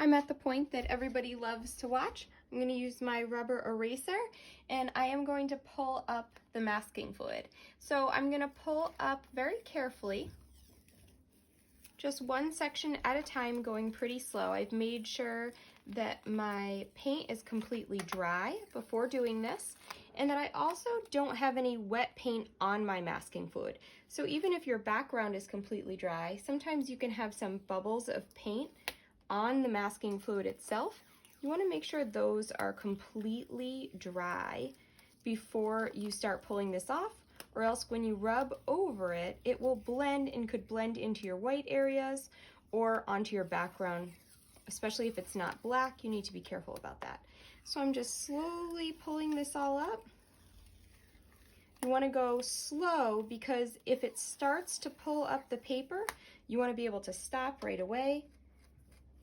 I'm at the point that everybody loves to watch. I'm going to use my rubber eraser and I am going to pull up the masking fluid. So I'm going to pull up very carefully, just one section at a time, going pretty slow. I've made sure that my paint is completely dry before doing this, and that I also don't have any wet paint on my masking fluid. So even if your background is completely dry, sometimes you can have some bubbles of paint on the masking fluid itself. You want to make sure those are completely dry before you start pulling this off, or else when you rub over it, it will blend and could blend into your white areas or onto your background. Especially if it's not black, you need to be careful about that. So I'm just slowly pulling this all up. You want to go slow because if it starts to pull up the paper, you want to be able to stop right away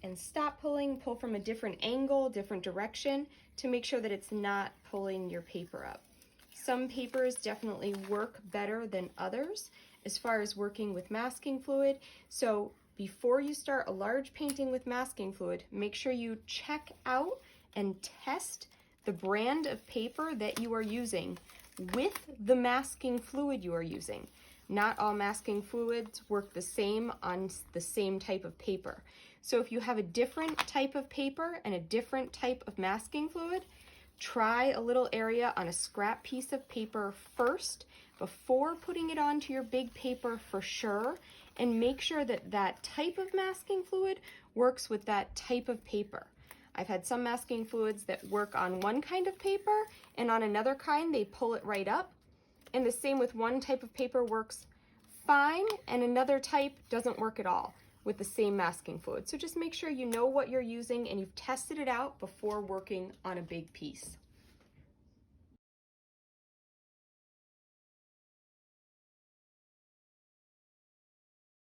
and stop pulling, pull from a different angle, different direction to make sure that it's not pulling your paper up. Some papers definitely work better than others as far as working with masking fluid. So before you start a large painting with masking fluid, make sure you check out and test the brand of paper that you are using with the masking fluid you are using. Not all masking fluids work the same on the same type of paper. So if you have a different type of paper and a different type of masking fluid, try a little area on a scrap piece of paper first before putting it onto your big paper for sure, and make sure that that type of masking fluid works with that type of paper. I've had some masking fluids that work on one kind of paper, and on another kind they pull it right up. And the same with one type of paper works fine, and another type doesn't work at all with the same masking fluid. So just make sure you know what you're using and you've tested it out before working on a big piece.